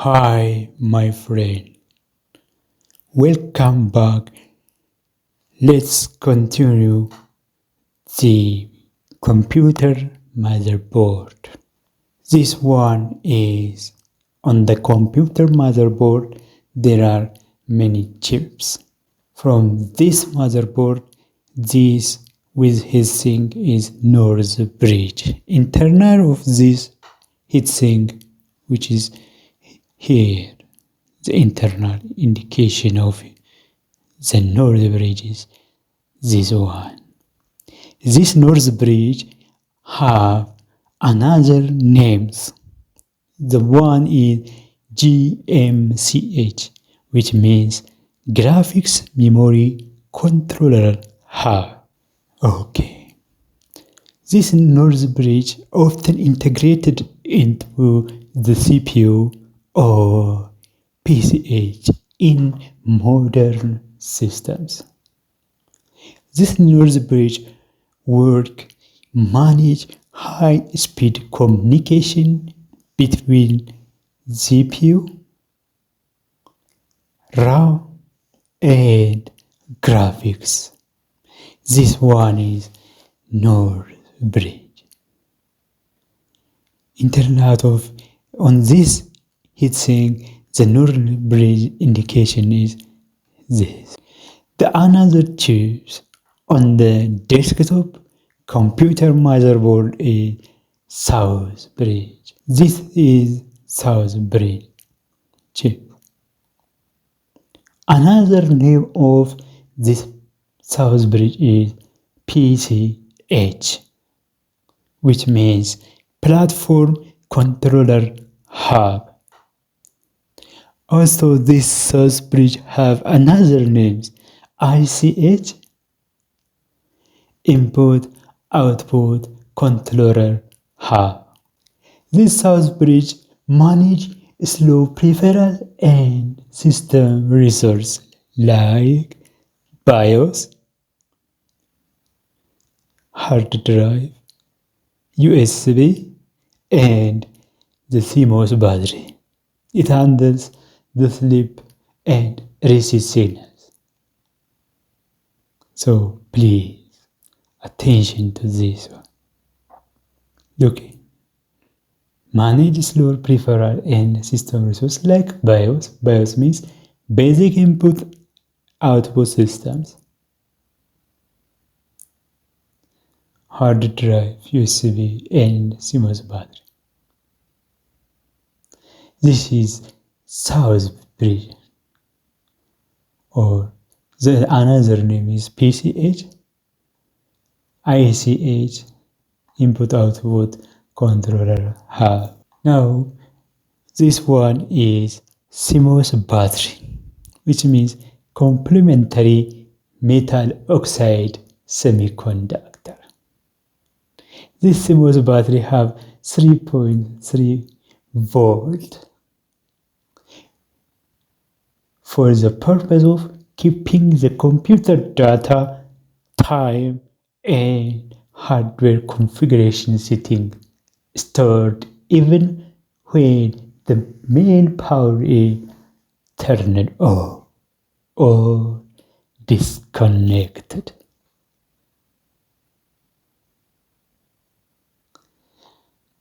Hi, my friend. Welcome back. Let's continue the computer motherboard. This one is on the computer motherboard. There are many chips. From this motherboard, this with heatsink is Northbridge. Internal of this heatsink, which is here, the internal indication of the Northbridge is this one. This Northbridge have another names. The one is GMCH, which means Graphics Memory Controller Hub. Okay. This Northbridge often integrated into the CPU or PCH in modern systems. This Northbridge work manage high-speed communication between CPU, RAM, and graphics. This one is Northbridge. Internet of on this heatsink, the Northbridge indication is this. The another chips on the desktop computer motherboard is Southbridge. This is Southbridge chip. Another name of this Southbridge is PCH, which means Platform Controller Hub. Also, this Southbridge have another names, ICH, Input Output Controller Hub. This Southbridge manage slow peripheral and system resources like BIOS, hard drive, USB, and the CMOS battery. It handles the sleep and reset signals. So please, attention to this one. Okay. Manage slow peripheral and system resources like BIOS. BIOS means basic input output systems. Hard drive, USB, and CMOS battery. This is Southbridge, or the another name is PCH, ICH, Input Output Controller Hub. Now, this one is CMOS battery, which means complementary metal oxide semiconductor. This CMOS battery have 3.3 volt for the purpose of keeping the computer data, time, and hardware configuration setting stored even when the main power is turned off or disconnected.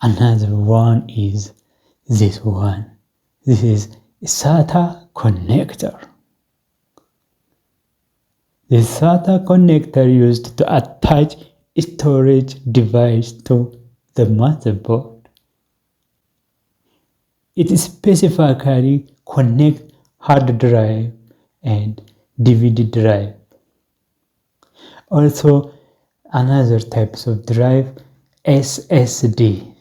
Another one is this one. This is SATA connector. The SATA connector used to attach storage device to the motherboard. It specifically connects hard drive and DVD drive. Also, another types of drive, SSD.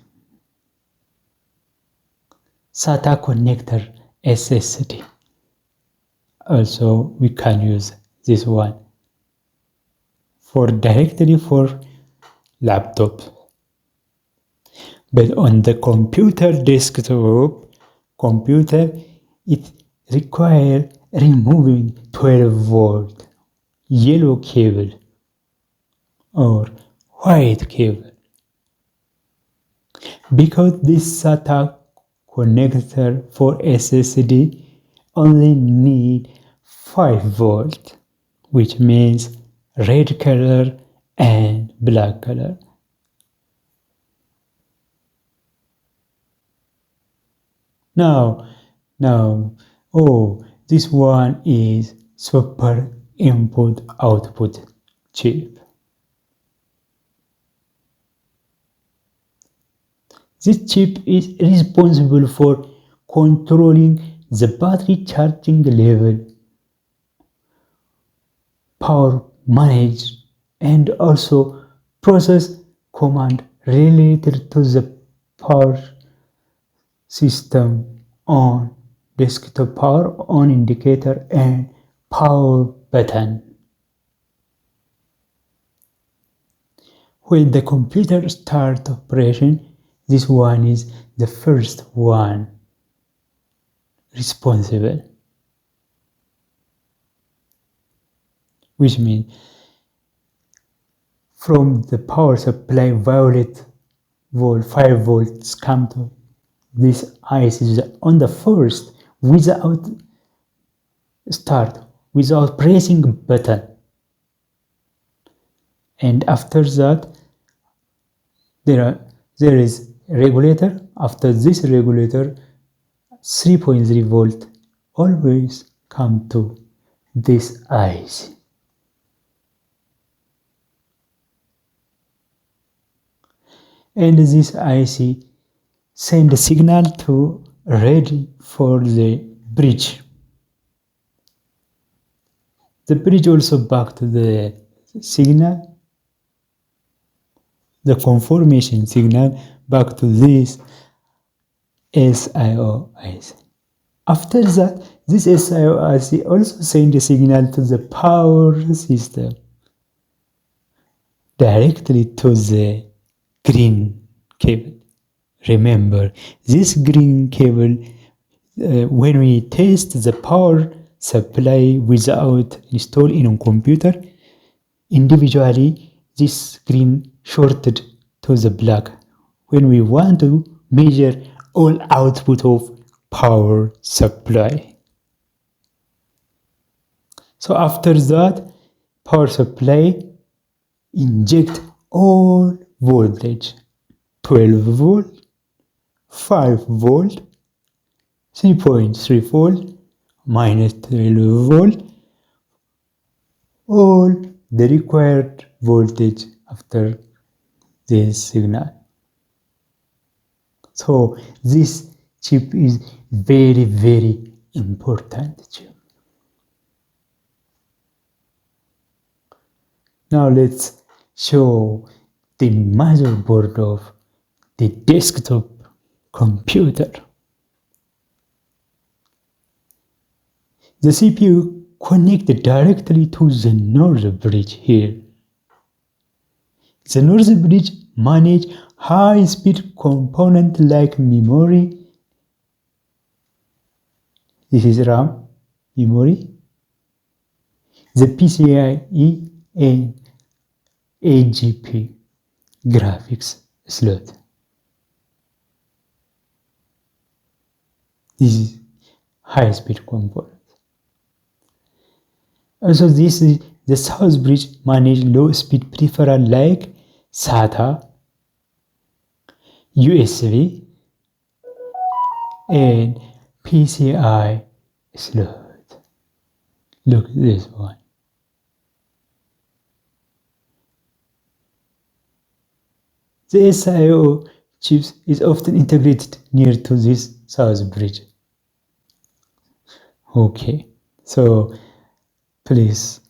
SATA connector SSD. Also, we can use this one for directly for laptop. But on the computer desktop computer, it requires removing 12 volt yellow cable or white cable, because this SATA connector for SSD only need 5 volt, which means red color and black color. Now, this one is super input-output chip. This chip is responsible for controlling the battery charging level, power management, and also process command related to the power system on, desktop power on indicator, and power button. When the computer starts operation, this one is the first one responsible, which means from the power supply violet volt 5 volts come to this IC on the first without start, without pressing button, and after that there is regulator. After this regulator 3.3 volt always come to this IC. And this IC send a signal to ready for the bridge. The bridge also back to the signal, the confirmation signal back to this SIOIC. After that, this SIOIC also send a signal to the power system directly to the green cable. Remember, this green cable, when we test the power supply without installing on computer, individually this green shorted to the black when we want to measure all output of power supply. So after that, power supply inject all voltage, 12 volt, 5 volt, 3.3 volt, minus 12 volt, all the required voltage after this signal. So this chip is very important chip. Now let's show the motherboard of the desktop computer. The CPU connected directly to the north bridge here. The north bridge manage high-speed component like memory. This is RAM, memory, the PCIe and AGP graphics slot. This is high-speed component. Also, this is the Southbridge manage low-speed peripheral like SATA, USB, and PCI slot. Look at this one. The SIO chips is often integrated near to this Southbridge. Okay, so please,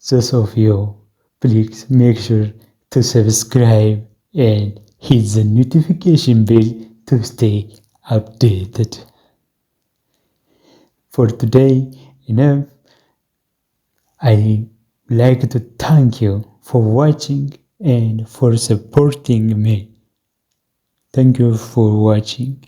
those of you, please make sure to subscribe and hit the notification bell to stay updated. For today, enough. I like to thank you for watching and for supporting me. Thank you for watching.